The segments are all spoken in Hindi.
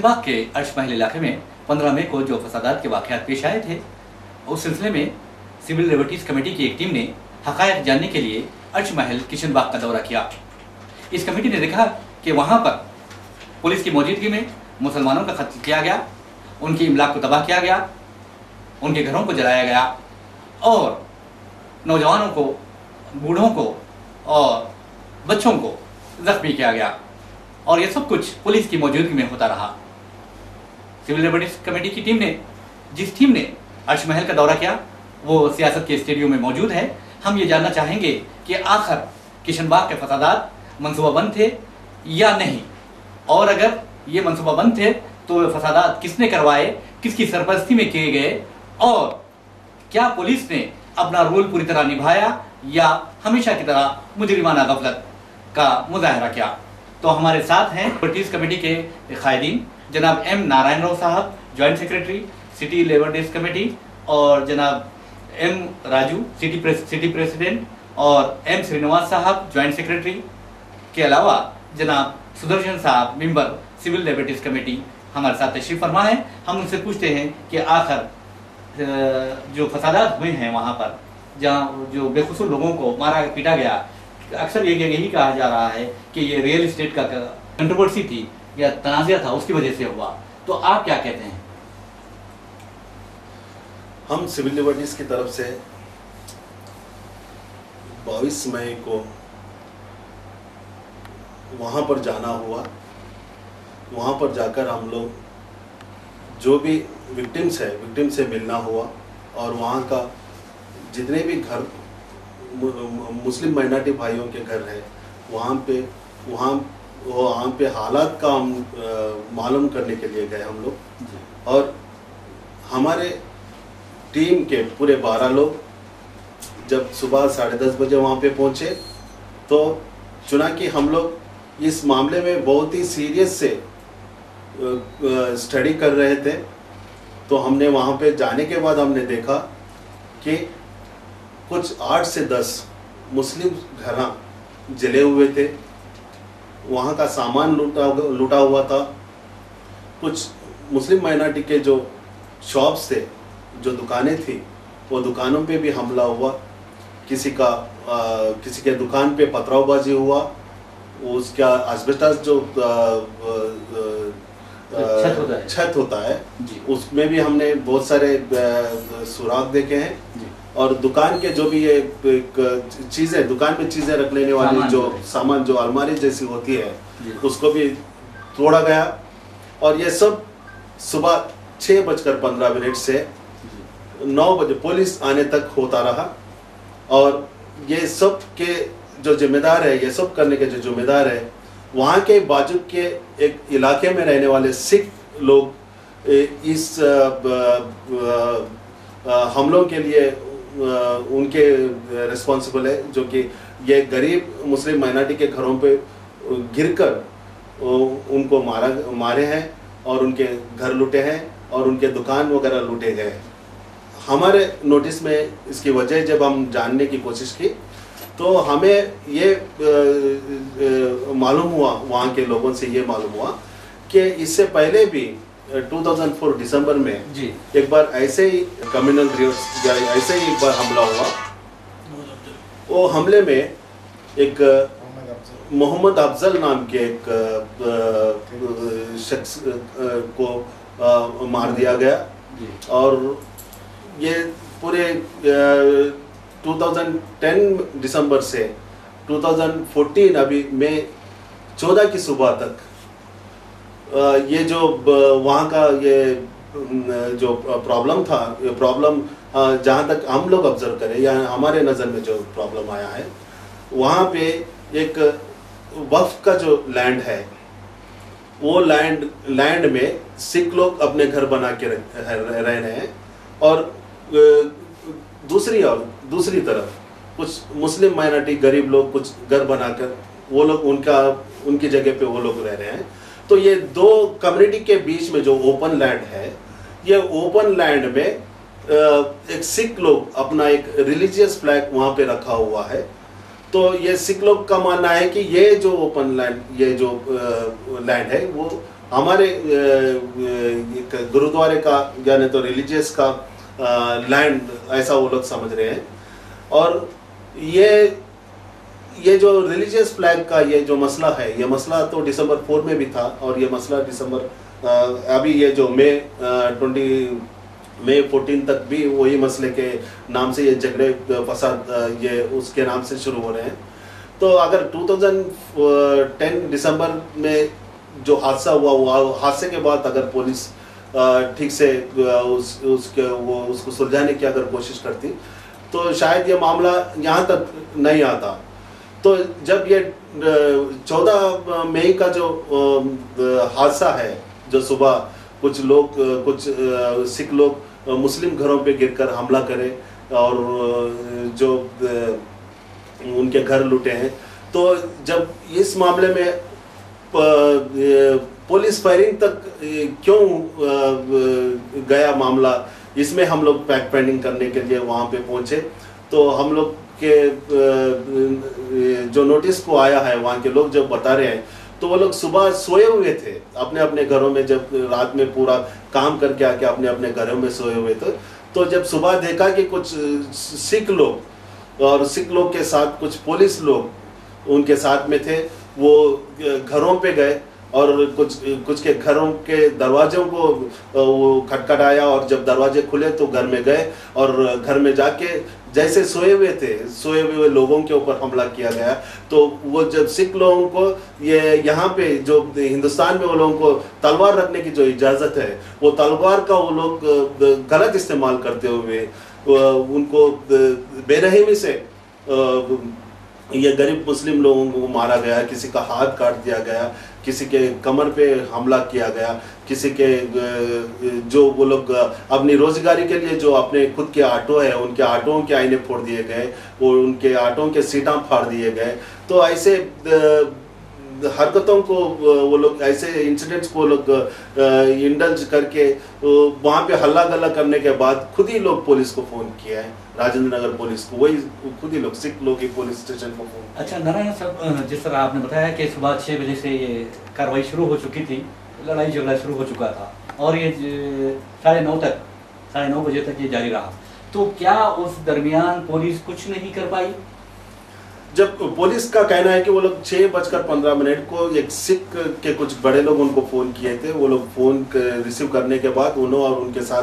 किशनबाग के अर्श महल इलाके में 15 मई को जो फसादात के वाक़यात पेश आए थे, उस सिलसिले में सिविल लिबर्टीज़ कमेटी की एक टीम ने हक़ायक़ जानने के लिए अर्श महल किशनबाग का दौरा किया। इस कमेटी ने देखा कि वहाँ पर पुलिस की मौजूदगी में मुसलमानों का कत्ल किया गया, उनकी इमलाक को तबाह किया गया, उनके घरों को जलाया गया और नौजवानों को, बूढ़ों को और बच्चों को जख्मी किया गया, और ये सब कुछ पुलिस की मौजूदगी में होता रहा। सिविल लिबर्टीज कमेटी की टीम ने, जिस टीम ने अर्श महल का दौरा किया, वो सियासत के स्टेडियम में मौजूद है। हम ये जानना चाहेंगे कि आखिर किशनबाग के फसादात मंसूबाबंद थे या नहीं, और अगर ये मंसूबाबंद थे तो फसादात किसने करवाए, किसकी सरपरस्ती में किए गए, और क्या पुलिस ने अपना रोल पूरी तरह निभाया या हमेशा की तरह मुजरिमाना गफलत का मुजाहरा किया। तो हमारे साथ हैं लिबर्टीज कमेटी के कायदीन जनाब एम नारायण राव साहब, joint secretary city liberties committee, और जनाब एम राजू सिटी प्रेसिडेंट, और एम श्रीनिवास साहब ज्वाइंट सेक्रेटरी के अलावा जनाब सुदर्शन साहब मेंबर सिविल लिबर्टीज कमेटी हमारे साथ तशरीफ फरमा है। हम उनसे पूछते हैं कि आखिर जो फसादात हुए हैं वहाँ पर, जहाँ जो बेकसूर लोगों को मारा पीटा गया, अक्सर यही कहा जा रहा है कि ये रियल एस्टेट का कंट्रोवर्सी थी या तनाज़ा था, उसकी वजह से हुआ, तो आप क्या कहते हैं? हम सिविल लिबर्टीज की तरफ से 22 मई को वहाँ पर जाना हुआ। वहाँ पर जाकर हम लोग जो भी विक्टिम्स है, विक्टिम से मिलना हुआ, और वहाँ का जितने भी घर मुस्लिम माइनॉरिटी भाइयों के घर हैं, वहाँ पे हालात का हम मालूम करने के लिए गए हम लोग। और हमारे टीम के पूरे 12 लोग जब सुबह 10:30 बजे वहाँ पे पहुँचे, तो चुना कि हम लोग इस मामले में बहुत ही सीरियस से स्टडी कर रहे थे। तो हमने वहाँ पे जाने के बाद हमने देखा कि कुछ 8 से 10 मुस्लिम घर जले हुए थे, वहाँ का सामान लूटा हुआ था। कुछ मुस्लिम माइनॉरिटी के जो शॉप्स थे, जो दुकानें थी, वो दुकानों पे भी हमला हुआ। किसी के दुकान पे पथरावबाजी हुआ, उसका एस्बेस्टस जो छत होता है उसमें भी हमने बहुत सारे सुराग देखे हैं। और दुकान के जो भी ये चीज़ें, दुकान में चीज़ें रख लेने वाली जो सामान, जो अलमारी जैसी होती है, उसको भी तोड़ा गया। और ये सब सुबह 6:15 से 9 बजे पुलिस आने तक होता रहा। और ये सब के जो जिम्मेदार है, ये सब करने के जो जिम्मेदार है, वहाँ के बाजू के एक इलाके में रहने वाले सिख लोग इस हमलों के लिए उनके रिस्पॉन्सिबल है, जो कि ये गरीब मुस्लिम माइनॉरिटी के घरों पे गिरकर उनको मारे हैं और उनके घर लूटे हैं और उनके दुकान वगैरह लूटे गए। हमारे नोटिस में इसकी वजह जब हम जानने की कोशिश की, तो हमें ये मालूम हुआ, वहाँ के लोगों से ये मालूम हुआ कि इससे पहले भी 2004 दिसंबर में एक बार ऐसे ही कम्युनल ऐसे ही एक बार हमला हुआ। वो हमले में एक मोहम्मद अफजल नाम के एक शख्स को मार दिया गया। और ये पूरे 2010 दिसंबर से 2014 अभी मई 14 की सुबह तक ये जो वहाँ का ये जो प्रॉब्लम था, ये प्रॉब्लम जहाँ तक हम लोग ऑब्जर्व करें या हमारे नज़र में जो प्रॉब्लम आया है, वहाँ पे एक वक्फ का जो लैंड है, वो लैंड में सिख लोग अपने घर बना के रह रहे हैं। और दूसरी तरफ कुछ मुस्लिम माइनॉरिटी गरीब लोग कुछ घर बनाकर वो लोग उनकी जगह पे वो लोग रह रहे हैं। तो ये दो कम्युनिटी के बीच में जो ओपन लैंड है, ये ओपन लैंड में एक सिख लोग अपना एक रिलीजियस फ्लैग वहाँ पे रखा हुआ है। तो ये सिख लोग का मानना है कि ये जो ओपन लैंड, ये जो लैंड है, वो हमारे गुरुद्वारे का या नहीं तो रिलीजियस का लैंड ऐसा वो लोग समझ रहे हैं। और ये जो रिलीजियस फ्लैग का ये जो मसला है, ये मसला तो दिसंबर 4 में भी था, और ये मसला दिसंबर अभी ये जो मई 14 तक भी वही मसले के नाम से ये झगड़े फसाद ये उसके नाम से शुरू हो रहे हैं। तो अगर 2010 दिसंबर में जो हादसा हुआ, वो हादसे के बाद अगर पुलिस ठीक से उसको सुलझाने की अगर कोशिश करती तो शायद ये मामला यहाँ तक नहीं आता। तो जब ये 14 मई का जो हादसा है, जो सुबह कुछ सिख लोग मुस्लिम घरों पे गिरकर हमला करे और जो उनके घर लूटे हैं, तो जब इस मामले में पुलिस फायरिंग तक क्यों गया मामला, इसमें हम लोग फैक्ट फाइंडिंग करने के लिए वहाँ पे पहुँचे। तो हम लोग के जो नोटिस को आया है, वहाँ के लोग जब बता रहे हैं, तो वो लोग सुबह सोए हुए थे अपने अपने घरों में, जब रात में पूरा काम करके आके अपने अपने घरों में सोए हुए थे। तो जब सुबह देखा कि कुछ सिख लोग और सिख लोग के साथ कुछ पुलिस लोग उनके साथ में थे, वो घरों पे गए और कुछ के घरों के दरवाजों को वो खटखटाया, और जब दरवाजे खुले तो घर में गए और घर में जाके जैसे सोए हुए लोगों के ऊपर हमला किया गया। तो वो जब सिख लोगों को ये यहाँ पे जो हिंदुस्तान में वो लोगों को तलवार रखने की जो इजाज़त है, वो तलवार का वो लोग गलत इस्तेमाल करते हुए उनको बेरहमी से ये गरीब मुस्लिम लोगों को मारा गया, किसी का हाथ काट दिया गया, किसी के कमर पे हमला किया गया, किसी के जो वो लोग अपनी रोजगारी के लिए जो अपने खुद के ऑटो है, उनके ऑटों के आईने फोड़ दिए गए, और उनके ऑटों के सीटां फाड़ दिए गए। तो ऐसे हरकतों को वो लोग, ऐसे इंसिडेंट्स को लोग इंडल्ज करके वहाँ पे हल्ला गल्ला करने के बाद खुद ही लोग पुलिस को फ़ोन किया है, राजेंद्र नगर पुलिस को, वही खुद ही लोग सिख लोग ही पुलिस स्टेशन को फ़ोन। अच्छा नारायण साहब, जिस तरह आपने बताया कि सुबह 6 बजे से ये कार्रवाई शुरू हो चुकी थी, लड़ाई झगड़ा शुरू हो चुका था, और ये 9:30 बजे तक ये जारी रहा, तो क्या उस दरमियान पुलिस कुछ नहीं कर पाई? जब पुलिस का कहना है कि वो लोग 6:15 को एक सिख के कुछ बड़े लोग उनको फ़ोन किए थे, वो लोग फ़ोन रिसीव करने के बाद उन्होंने और उनके साथ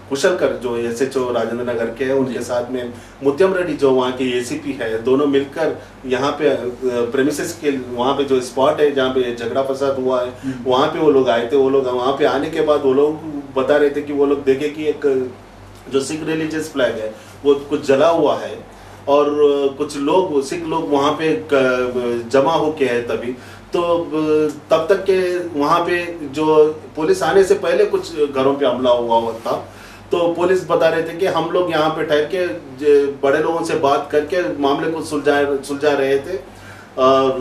कुशल कर जो SHO राजेंद्र नगर के हैं, उनके साथ में मुत्यम रेड्डी जो वहाँ के ACP है, दोनों मिलकर यहाँ पे प्रेमिसेस के वहाँ पे जो स्पॉट है जहाँ पे झगड़ा फसाद हुआ है, वहाँ पे वो लोग आए थे। वो लोग वहाँ पे आने के बाद वो लोग बता रहे थे कि वो लोग देखे कि एक जो सिख रिलीजियस फ्लैग है वो कुछ जला हुआ है, और कुछ लोग सिख लोग वहाँ पे जमा होके है तभी। तो तब तक के वहाँ पे जो पुलिस आने से पहले कुछ घरों पे हमला हुआ था, तो पुलिस बता रहे थे कि हम लोग यहाँ पे ठहर के बड़े लोगों से बात करके मामले को सुलझा रहे थे। और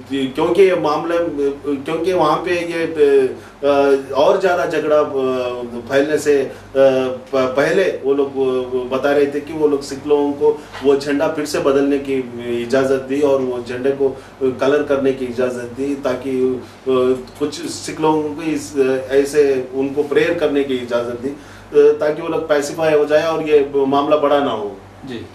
क्योंकि ये मामले, क्योंकि वहाँ पे ये और ज़्यादा झगड़ा फैलने से पहले वो लोग बता रहे थे कि वो लोग सिख लोगों को वो झंडा फिर से बदलने की इजाज़त दी और वो झंडे को कलर करने की इजाज़त दी, ताकि कुछ सिख लोगों को ऐसे उनको प्रेयर करने की इजाज़त दी, ताकि वो लोग पैसिफाई हो जाए और ये मामला बड़ा ना हो जी।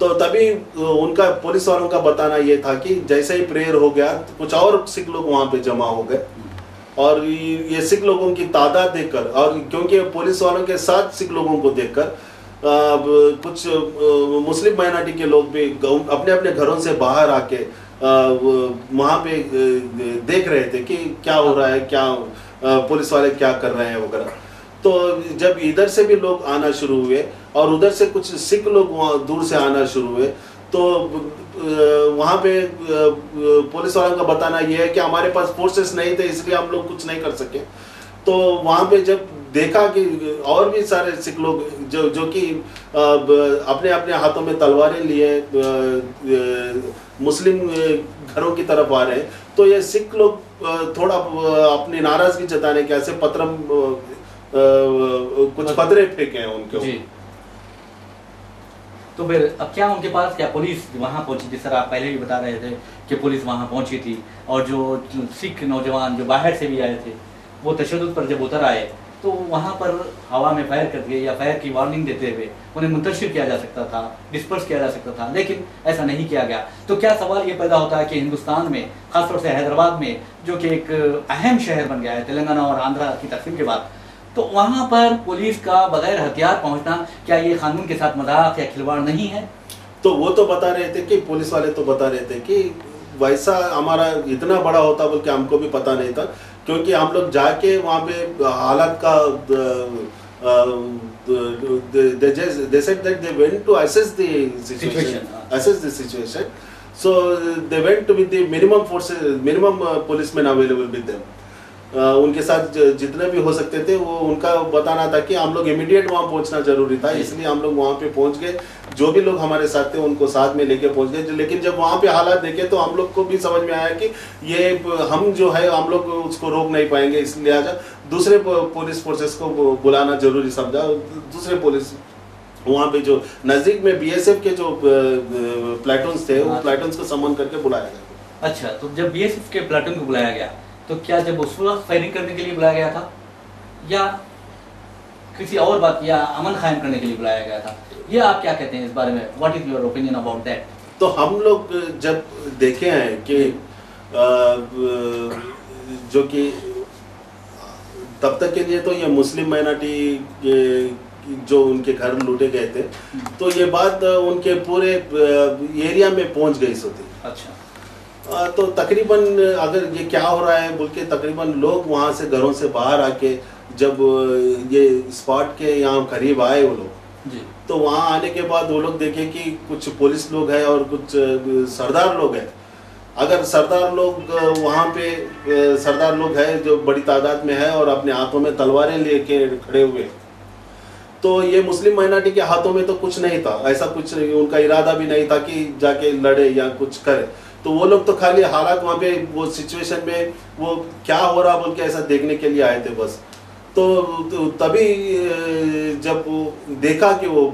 तो तभी उनका पुलिस वालों का बताना ये था कि जैसे ही प्रेयर हो गया तो कुछ और सिख लोग वहाँ पे जमा हो गए, और ये सिख लोगों की तादाद देखकर, और क्योंकि पुलिस वालों के साथ सिख लोगों को देखकर कुछ मुस्लिम माइनॉरिटी के लोग भी अपने अपने घरों से बाहर आके वहाँ पे देख रहे थे कि क्या हो रहा है, क्या पुलिस वाले क्या कर रहे हैं वगैरह। तो जब इधर से भी लोग आना शुरू हुए और उधर से कुछ सिख लोग वहाँ दूर से आना शुरू हुए, तो वहाँ पे पुलिस वालों का बताना यह है कि हमारे पास फोर्सेस नहीं थे, इसलिए हम लोग कुछ नहीं कर सके। तो वहाँ पे जब देखा कि और भी सारे सिख लोग जो कि अपने अपने हाथों में तलवारें लिए मुस्लिम घरों की तरफ आ रहे हैं, तो ये सिख लोग थोड़ा अपनी नाराजगी जताने के ऐसे कुछ पत्थरे फेंके हैं उनके ऊपर। तो फिर अब क्या उनके पास क्या पुलिस वहाँ पहुंची, जिस तरह आप पहले भी बता रहे थे कि पुलिस वहाँ पहुंची थी, और जो सिख नौजवान जो बाहर से भी आए थे वो तशद्दुद पर जब उतर आए तो वहाँ पर हवा में फायर करके या फायर की वार्निंग देते हुए उन्हें मुंतशिर किया जा सकता था, डिस्पर्स किया जा सकता था, लेकिन ऐसा नहीं किया गया। तो क्या सवाल ये पैदा होता है कि हिंदुस्तान में, खासतौर से हैदराबाद में जो कि एक अहम शहर बन गया है तेलंगाना और आंध्रा की तकसीम के बाद, तो वहाँ पर पुलिस का बगैर हथियार पहुँचना क्या ये कानून के साथ मजाक या खिलवाड़ नहीं है? तो वो तो बता रहे थे कि पुलिस वाले तो बता रहे थे कि वैसा हमारा इतना बड़ा होता बोल के हमको भी पता नहीं था, क्योंकि हम लोग जाके वहाँ पे हालात का they said that they went to assess the situation, so they went with the minimum forces, minimum policemen available with them. उनके साथ जितने भी हो सकते थे वो उनका बताना था कि हम लोग इमीडिएट वहाँ पहुँचना जरूरी था, इसलिए हम लोग वहाँ पे पहुँच गए। जो भी लोग हमारे साथ थे उनको साथ में लेके पहुँच गए, लेकिन जब वहाँ पे हालात देखे तो हम लोग को भी समझ में आया कि ये हम जो है हम लोग उसको रोक नहीं पाएंगे, इसलिए आजा दूसरे पुलिस फोर्सेस को बुलाना जरूरी समझा। दूसरे पुलिस वहाँ पे जो नज़दीक में BSF के जो प्लेटून्स थे वो प्लेटून्स को समन करके बुलाया गया। अच्छा, तो जब BSF के प्लेटून को बुलाया गया तो क्या जब उस वक्त फायरिंग करने के लिए बुलाया गया था या किसी और बात या अमन कायम करने के लिए बुलाया गया था? ये आप क्या कहते हैं इस बारे में? What is your opinion about that? तो हम लोग जब देखे हैं कि जो कि तब तक के लिए तो ये मुस्लिम माइनॉरिटी जो उनके घर लूटे गए थे, तो ये बात उनके पूरे एरिया में पहुंच गई होती। अच्छा, तो तकरीबन अगर ये क्या हो रहा है बोल के तकरीबन लोग वहाँ से घरों से बाहर आके जब ये स्पॉट के यहाँ करीब आए वो लोग जी, तो वहाँ आने के बाद वो लोग देखे कि कुछ पुलिस लोग हैं और कुछ सरदार लोग हैं। अगर सरदार लोग वहाँ पे सरदार लोग हैं जो बड़ी तादाद में है और अपने हाथों में तलवारें लेके खड़े हुए, तो ये मुस्लिम माइनॉरिटी के हाथों में तो कुछ नहीं था, ऐसा कुछ उनका इरादा भी नहीं था कि जाके लड़े या कुछ करे। तो वो लोग तो खाली हालात वहाँ पे वो सिचुएशन में वो क्या हो रहा बोल के ऐसा देखने के लिए आए थे बस। तो तभी जब देखा कि वो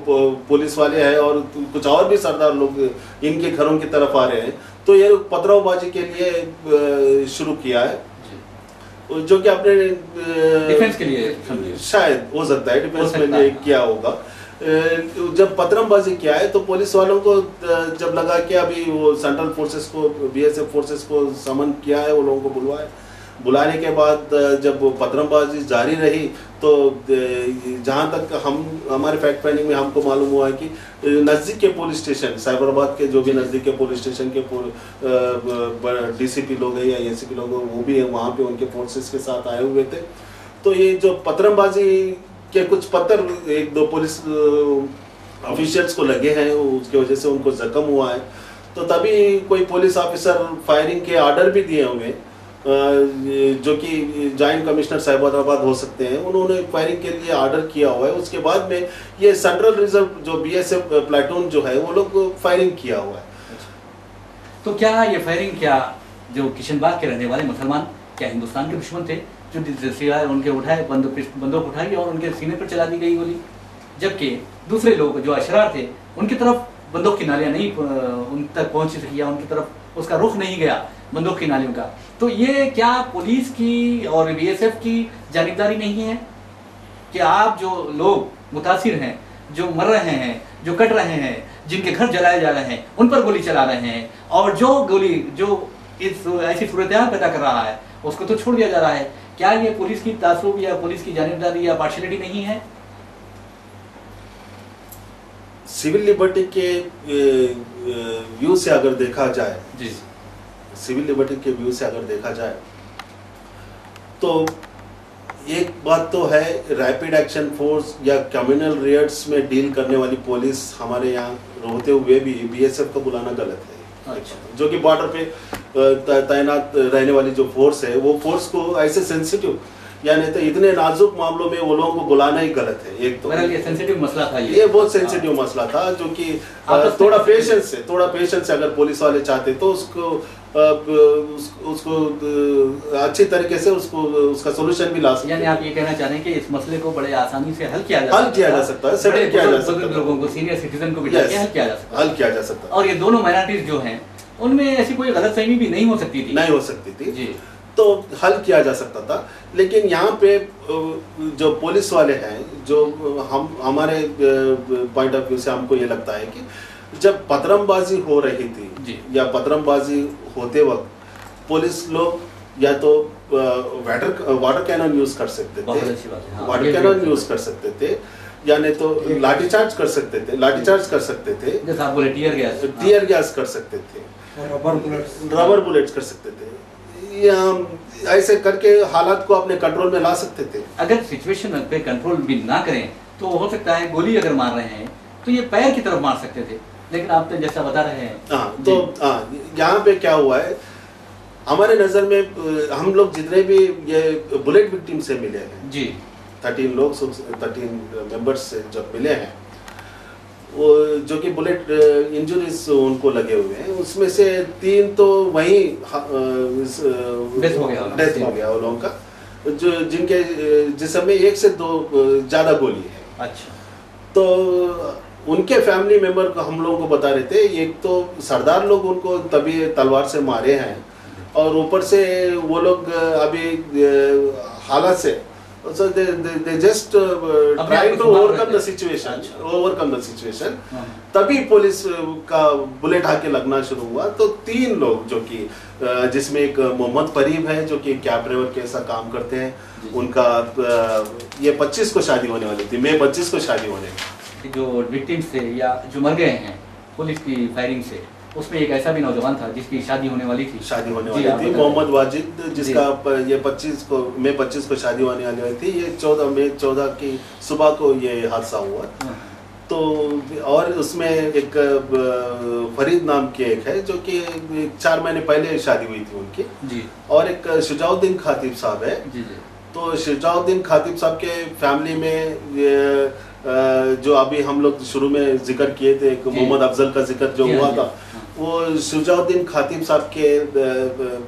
पुलिस वाले हैं और कुछ और भी सरदार लोग इनके घरों की तरफ आ रहे हैं, तो ये पथरावबाजी के लिए शुरू किया है, जो कि अपने डिफेंस के लिए शायद हो सकता है डिफेंस में ये किया होगा। जब पथरावबाजी किया है तो पुलिस वालों को जब लगा कि अभी वो सेंट्रल फोर्सेस को BSF फोर्सेस को समन किया है, वो लोगों को बुलवाए। बुलाने के बाद जब पथरावबाजी जारी रही तो जहाँ तक हमारे फैक्ट फाइंडिंग में हमको मालूम हुआ है कि नज़दीक के पुलिस स्टेशन, साइबराबाद के जो भी नज़दीक के पुलिस स्टेशन के DCP लोग हैं या ACP लोग हैं वो भी वहाँ पे उनके फोर्सेस के साथ आए हुए थे। तो ये जो पथरावबाजी के कुछ पत्थर एक दो पुलिस ऑफिशियल्स को लगे हैं, उसकी वजह से उनको जख्म हुआ है। तो तभी कोई पुलिस ऑफिसर फायरिंग के ऑर्डर भी दिए होंगे, जो कि जॉइंट कमिश्नर साइबराबाद हो सकते हैं, उन्होंने फायरिंग के लिए ऑर्डर किया हुआ है। उसके बाद में ये सेंट्रल रिजर्व जो BSF प्लेटून जो है वो लोग फायरिंग किया हुआ है। तो क्या ये फायरिंग क्या जो किशनबाग के रहने वाले मुसलमान क्या हिंदुस्तान के दुश्मन थे जो सिवाय उनके उठाए बंदूक उठाई और उनके सीने पर चला दी गई गोली, जबकि दूसरे लोग जो अशरार थे उनकी तरफ बंदूक की नालियां नहीं उन तक पहुंच सकी या उनकी तरफ उसका रुख नहीं गया बंदूक की नालियों का? तो ये क्या पुलिस की और BSF की जानिबदारी नहीं है कि आप जो लोग मुतासिर हैं, जो मर रहे हैं, जो कट रहे हैं, जिनके घर जलाए जा रहे हैं, उन पर गोली चला रहे हैं, और जो गोली जो इस ऐसी सूरत-ए-हाल पैदा कर रहा है उसको तो छोड़ दिया जा रहा है? क्या ये पुलिस की तासुब या पुलिस की जानिबदारी या पार्शियलिटी नहीं है? सिविल लिबर्टी के व्यू से अगर देखा जाए जी, सिविल लिबर्टी के व्यू से अगर देखा जाए तो एक बात तो है, रैपिड एक्शन फोर्स या कम्युनल रेड्स में डील करने वाली पुलिस हमारे यहाँ होते हुए भी BSF को बुलाना गलत है। अच्छा, जो कि बॉर्डर पे तैनात रहने वाली जो फोर्स है वो फोर्स को ऐसे सेंसिटिव या नहीं तो इतने नाजुक मामलों में वो लोगों को बुलाना ही गलत है। एक तो ये सेंसिटिव मसला था, ये बहुत सेंसिटिव मसला था, जो कि थोड़ा पेशेंस से अगर पुलिस वाले चाहते तो उसको उसको अच्छी तरीके से उसका सोल्यूशन भी ला सकते हैं। यानी आप ये कहना चाह रहे हैं कि इस मसले को बड़े आसानी से हल किया जा सकता है, सेटल किया जा सकता है, लोगों को, सीनियर सिटीजन को बिठा के हल किया जा सकता है। और ये दोनों माइनॉरिटीज जो हैं उनमें ऐसी कोई गलतफहमी भी नहीं हो सकती थी जी, तो हल किया जा सकता था। लेकिन यहाँ पे जो पुलिस वाले हैं, जो हमारे पॉइंट ऑफ व्यू से हमको ये लगता है कि जब पतरमबाजी हो रही थी या पतरमबाजी होते वक्त पुलिस लोग या तो वाटर कैनन यूज कर सकते थे, वाटर कैनन यूज कर सकते थे, या नहीं तो लाठीचार्ज कर सकते थे, टीयर गैस कर सकते थे, रबर बुलेट्स कर सकते थे। ऐसे करके हालात को अपने कंट्रोल में ला सकते थे। अगर सिचुएशन पे कंट्रोल भी ना करें तो हो सकता है गोली अगर मार रहे हैं तो ये पैर की तरफ मार सकते थे, लेकिन आप तो जैसा बता रहे हैं। तो यहाँ पे क्या हुआ है, हमारे नजर में हम लोग जितने भी ये बुलेट विक्टिम से मिले हैं जी, 13 मेंबर्स से जब मिले हैं, वो जो कि बुलेट इंजरीज उनको लगे हुए हैं, उसमें से 3 तो वहीं डेथ हो गया उन लोगों का, जो जिनके जिसमें 1 से 2 ज्यादा गोली है। अच्छा, तो उनके फैमिली मेंबर को हम लोगों को बता रहे थे, एक तो सरदार लोग उनको तभी तलवार से मारे हैं, और ऊपर से वो लोग अभी हालात से they just trying to overcome the situation, तभी पुलिस का बुलेट आके लगना शुरू हुआ। तो 3 लोग जो कि जिसमें एक मोहम्मद फरीब है जो कि कैब ड्राइवर के ऐसा काम करते हैं, उनका ये 25 को शादी होने वाली थी, मई 25 को शादी होने। जो विक्टिम्स थे या जो मर गए हैं पुलिस की फायरिंग से, उसमें एक ऐसा भी नौजवान था जिसकी शादी होने वाली थी, मोहम्मद वाजिद, जिसका ये 25 को मई 25 को शादी होने वाली थी। ये 14 मई 14 की सुबह को ये हादसा हुआ। तो और उसमें एक फरीद नाम के एक है जो कि 4 महीने पहले शादी हुई थी उनकी जी, और एक शुजाउद्दीन खातिब साहब है जी। तो शुजाउद्दीन खातिब साहब के फैमिली में जो अभी हम लोग शुरू में जिक्र किए थे, एक मोहम्मद अफजल का जिक्र जो हुआ था, वो शुजाउद्दीन खातिब साहब के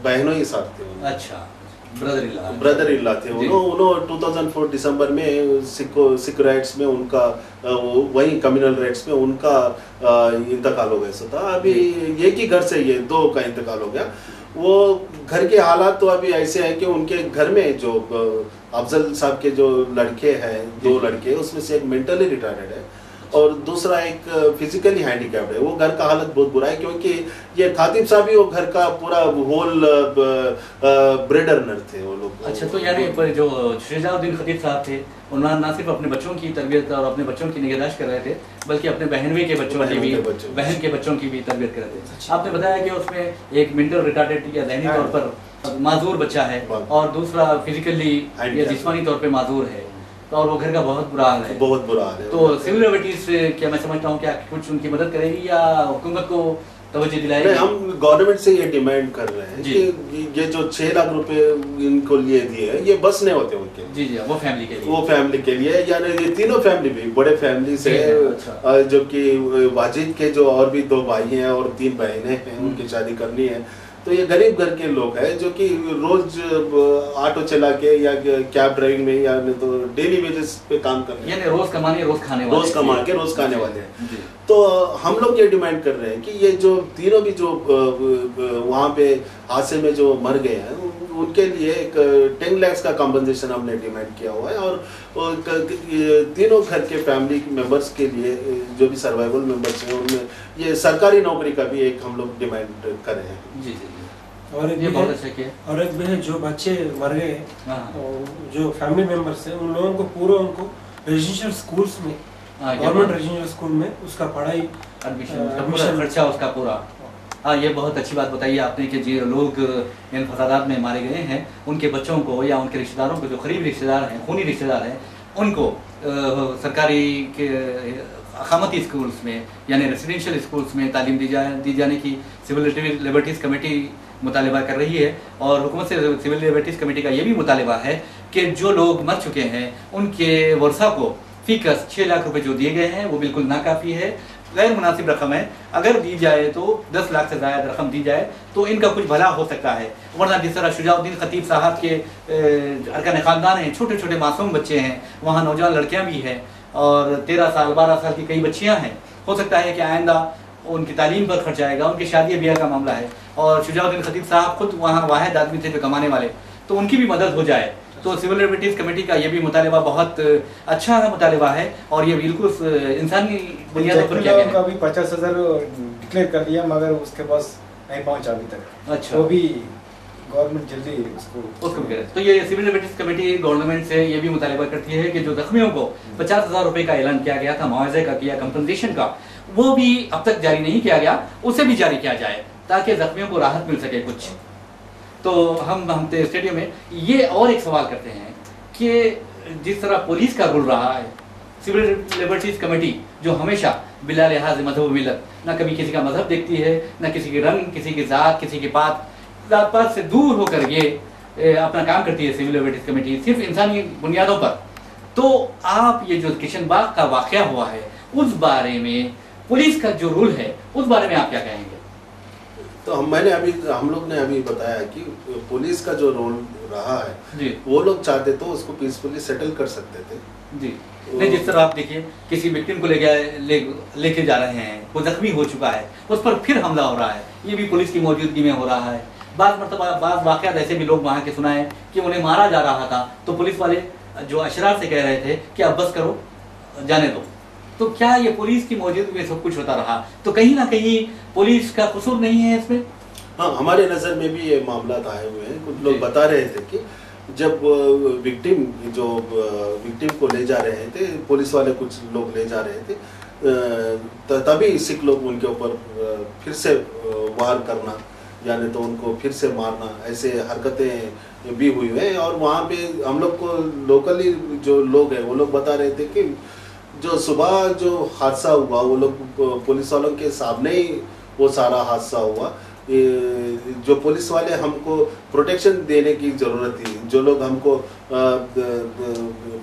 बहनों ही साथ थे। अच्छा, ब्रदर इल्ला थे। उन्होंने 2004 दिसंबर में सिख राइट्स में उनका वही कम्युनल राइट्स में उनका इंतकाल हो गया था। अभी एक ही घर से ये 2 का इंतकाल हो गया। वो घर के हालात तो अभी ऐसे हैं कि उनके घर में जो अफजल साहब के जो लड़के हैं, 2 लड़के, उसमें से एक मेंटली रिटार्डेड है और दूसरा एक फिजिकली हैंडीकैप्ड है। वो घर का हालत बहुत बुरा है क्योंकि ये खातिब साहब ही वो घर का पूरा होल ब्रेड अर्नर थे वो लोग। अच्छा, तो यानी पर जो शुजाउद्दीन खातिब साहब थे, उन्होंने ना सिर्फ अपने बच्चों की तरबियत और अपने बच्चों की निगहदाश्त कर रहे थे, बल्कि अपने बहन के बच्चों की भी तरबियत कर रहे थे। आपने बताया कि उसमें एक मेंटल रिटार्डेड या ज़हनी तौर पर माजूर बच्चा है और दूसरा फिजिकली या जिस्मानी तौर पर माजूर है, और वो घर का बहुत बुरा हाल है। तो सिविल लिबर्टीज क्या मैं समझता हूँ क्या कुछ उनकी मदद करेगी या हुकूमत को तवज्जो दिलाएगी? हम गवर्नमेंट से ये डिमांड कर रहे हैं कि ये जो 6 लाख रुपए इनको लिए दिए हैं, ये बस नहीं होते उनके। जी, वो फैमिली के लिए यानी ये तीनों फैमिली भी बड़े फैमिली से है, जो कि वाजिद के जो और भी 2 भाई हैं और 3 बहनें हैं, उनकी शादी करनी है। तो ये गरीब घर के लोग हैं जो कि रोज ऑटो चला के या कैब ड्राइविंग में या तो डेली वेजेस पे काम कर रहे हैं, यानी रोज कमा के रोज खाने वाले हैं। तो हम लोग ये डिमांड कर रहे हैं कि ये जो तीनों भी जो वहाँ पे हादसे में जो मर गए हैं उनके लिए एक 10 लाख का कॉम्पनसेशन हमने डिमांड किया हुआ है, और तीनों घर के फैमिली मेंबर्स के लिए जो भी सर्वाइवल मेंबर्स हैं उनमें ये सरकारी नौकरी का भी एक हम लोग डिमांड कर रहे हैं। जी। और एक भी है जो बच्चे मर गए, जो फैमिली मेंबर्स हैं उन लोगों को पूरा उनको रेजिडेंशियल स्कूल्स में, गवर्नमेंट रेजिडेंशियल स्कूल में उसका पढ़ाई एडमिशन खर्चा उसका पूरा। हाँ, ये बहुत अच्छी बात बताई आपने कि जो लोग इन फसादात में मारे गए हैं उनके बच्चों को या उनके रिश्तेदारों को, जो करीबी रिश्तेदार हैं, खूनी रिश्तेदार हैं, उनको सरकारी के अकामती स्कूल्स में यानी रेसिडेंशियल स्कूल्स में तालीम दी जाने की सिविल लिबर्टीज़ कमेटी मुतालिबा कर रही है। और हुकूमत से सिविल लिबर्टीज़ कमेटी का ये भी मुतालिबा है कि जो लोग मर चुके हैं उनके वर्सा को फीकस 6 लाख रुपए जो दिए गए हैं वो बिल्कुल नाकाफ़ी है। गैर मुनासिब रकम है, अगर दी जाए तो 10 लाख से ज़्यादा रकम दी जाए तो इनका कुछ भला हो सकता है। वरना जिस तरह शुजाउद्दीन खतीब साहब के अरकान ख़ानदान हैं, छोटे छोटे मासूम बच्चे हैं, वहाँ नौजवान लड़कियाँ भी हैं और 13 साल 12 साल की कई बच्चियाँ हैं। हो सकता है कि आइंदा उनकी तालीम पर खर्च आएगा, उनकी शादी ब्याह का मामला है और शुजाउद्दीन खतीब साहब खुद वहाँ वाहिद आदमी थे जो कमाने वाले, तो उनकी भी मदद हो जाए। तो सिविल लिबर्टीज़ कमेटी का ये भी मुतालिबा बहुत अच्छा मुतालिबा है और ये बिल्कुल इंसानी बुनियादों पर किया गया है। अभी 50,000 डिक्लेयर कर दिया मगर उसके पास नहीं पहुंचा अभी तक। अच्छा, वो भी गवर्नमेंट जल्दी उसको करे। तो ये सिविल लिबर्टीज़ कमेटी गवर्नमेंट से ये भी मुतालिबा करती है कि जो जख्मियों को 50,000 रुपये का ऐलान किया गया था, मुआवजे का किया, कंपनसेशन का, वो भी अब तक जारी नहीं किया गया, उसे भी जारी किया जाए ताकि जख्मियों को राहत मिल सके कुछ। तो हम स्टेडियम में ये और एक सवाल करते हैं कि जिस तरह पुलिस का रोल रहा है, सिविल लिबर्टीज़ कमेटी जो हमेशा बिला लिहाज मजहब मिलत, ना कभी किसी का मजहब देखती है, ना किसी के रंग, किसी की ज़ात, किसी की जात पात से दूर होकर ये अपना काम करती है सिविल लिबर्टीज़ कमेटी, सिर्फ इंसानी बुनियादों पर। तो आप ये जो किशन बाग का वाक़या हुआ है उस बारे में, पुलिस का जो रोल है उस बारे में आप क्या कहेंगे? तो हम लोग ने अभी बताया कि पुलिस का जो रोल रहा है जी, वो लोग चाहते तो उसको पीसफुली सेटल कर सकते थे जी। नहीं, जिस तरह आप देखिए किसी विक्टिम को लेके जा रहे हैं, वो जख्मी हो चुका है, उस पर फिर हमला हो रहा है, ये भी पुलिस की मौजूदगी में हो रहा है। बाज़ वाक़यात ऐसे भी लोग वहाँ के सुनाए कि उन्हें मारा जा रहा था तो पुलिस वाले जो अशरार से कह रहे थे कि अब बस करो, जाने दो। तो क्या ये पुलिस की मौजूदगी में सब कुछ होता रहा? तो कहीं ना कहीं पुलिस का कसूर नहीं है इसमें? हाँ, हमारे नज़र में भी ये मामला आए हुए हैं। कुछ लोग बता रहे थे कि जब विक्टिम को ले जा रहे थे, पुलिस वाले कुछ लोग ले जा रहे थे, तभी सिख लोग उनके ऊपर फिर से वार करना, यानी तो उनको फिर से मारना, ऐसे हरकतें भी हुई हैं। और वहाँ पे हम लोग को लोकली जो लोग हैं वो लोग बता रहे थे कि जो सुबह जो हादसा हुआ वो लोग पुलिस वालों के सामने ही वो सारा हादसा हुआ। जो पुलिस वाले हमको प्रोटेक्शन देने की ज़रूरत थी, जो लोग हमको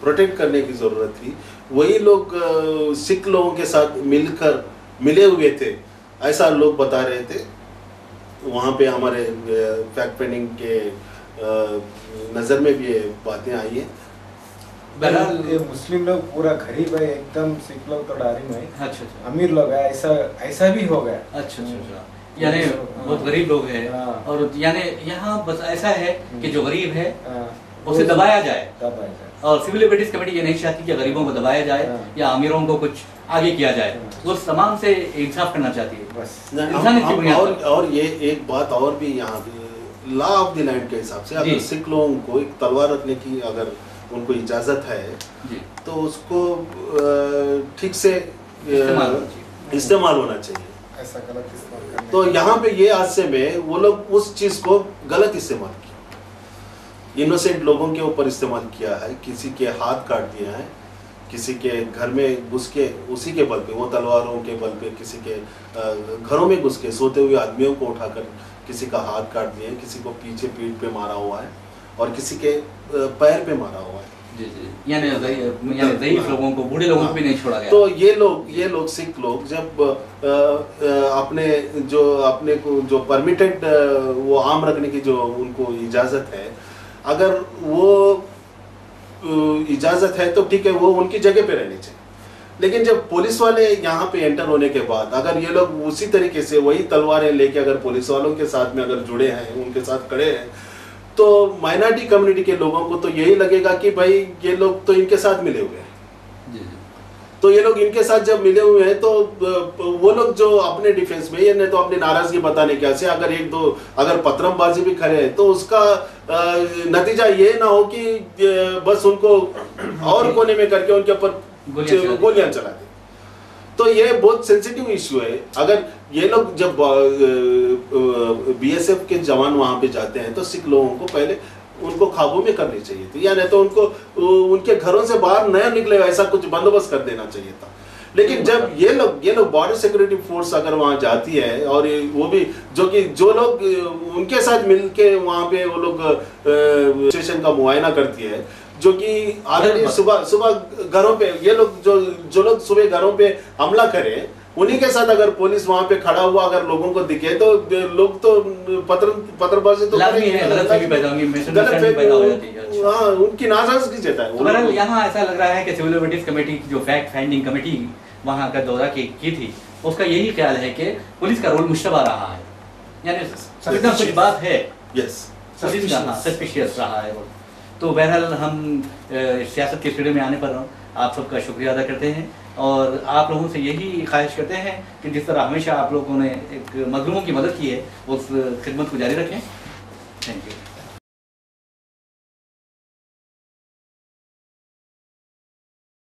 प्रोटेक्ट करने की ज़रूरत थी, वही लोग सिख लोगों के साथ मिले हुए थे, ऐसा लोग बता रहे थे। वहाँ पे हमारे फैक्ट फाइंडिंग के नज़र में भी ये बातें आई हैं। बहरहाल ये मुस्लिम लोग पूरा गरीब है एकदम, सिख लोग तो डारिंग है। अच्छा, अमीर लोग है, ऐसा भी हो गया। अच्छा, यानी बहुत गरीब लोग हैं और यानी यहाँ बस ऐसा है कि जो गरीब है उसे दबाया जाए और सिविल लिबर्टीज़ कमेटी ये नहीं चाहती कि गरीबों को दबाया जाए या अमीरों को कुछ आगे किया जाए, वो तमाम से इंसाफ करना चाहती है बस। और ये एक बात और भी यहाँ लॉ ऑफ द लैंड के हिसाब से, अगर सिख लोगों को एक तलवार रखने की अगर उनको इजाज़त है तो उसको ठीक से इस्तेमाल होना चाहिए। ऐसा गलत इस्तेमाल तो यहाँ पे ये हादसे में वो लोग उस चीज़ को गलत इस्तेमाल किया, इनोसेंट लोगों के ऊपर इस्तेमाल किया है, किसी के हाथ काट दिया है, किसी के घर में घुस के उसी के बल पे, वो तलवारों के बल पे किसी के घरों में घुस के सोते हुए आदमियों को उठाकर किसी का हाथ काट दिया है, किसी को पीछे पीठ पे मारा हुआ है और किसी के पैर पे मारा हुआ है। यानी ज़ईफ लोगों को, बूढ़े लोगों को भी नहीं छोड़ा गया। तो ये लोग सिख लोग जब अपने को जो परमिटेड वो आम रखने की जो उनको इजाज़त है, अगर वो इजाज़त है तो ठीक है, वो उनकी जगह पे रहनी चाहिए। लेकिन जब पुलिस वाले यहाँ पे एंटर होने के बाद अगर ये लोग उसी तरीके से वही तलवारें लेके अगर पुलिस वालों के साथ में अगर जुड़े हैं, उनके साथ खड़े हैं, तो माइनॉरिटी कम्युनिटी के लोगों को तो यही लगेगा कि भाई ये लोग तो इनके साथ मिले हुए हैं। तो ये लोग इनके साथ जब मिले हुए हैं तो वो लोग जो अपने डिफेंस में, ये तो अपनी नाराजगी बताने के से अगर एक दो अगर पत्रमबाजी भी खड़े हैं तो उसका नतीजा ये ना हो कि बस उनको और कोने में करके उनके ऊपर गोलियां चला दें। तो ये बहुत सेंसिटिव इश्यू है। अगर ये लोग जब बीएसएफ के जवान वहां पे जाते हैं तो सिख लोगों को पहले उनको काबू में करनी चाहिए थी, या नहीं तो उनको उनके घरों से बाहर नया निकले ऐसा कुछ बंदोबस्त कर देना चाहिए था। लेकिन जब ये लोग बॉर्डर सिक्योरिटी फोर्स अगर वहां जाती है और वो भी जो लोग उनके साथ मिलके वहां पे वो लोग स्टेशन का मुआयना करती है, जो कि ऑलरेडी सुबह घरों पे ये लोग जो लोग सुबह घरों पे हमला करें उन्हीं के साथ अगर पुलिस वहां पे खड़ा हुआ अगर लोगों को दिखे तो लोग तो पत्रबाजी तो हाँ उनकी नाराजगी जताए। यहाँ ऐसा लग रहा है कि सिविल लिबर्टीज कमेटी जो फैक्ट फाइंडिंग कमेटी वहाँ का दौरा की थी उसका यही ख्याल है कि पुलिस का रोल मुश्तबा रहा है, यानी कुछ बात है सस्पिशियस रहा है वो। तो बहरहाल हम सियासत के स्टूडियो में आने पर आप सबका शुक्रिया अदा करते हैं और आप लोगों से यही ख्वाहिश करते हैं कि जिस तरह हमेशा आप लोगों ने एक मजलूमों की मदद की है उस खिदमत को जारी रखें। Thank you.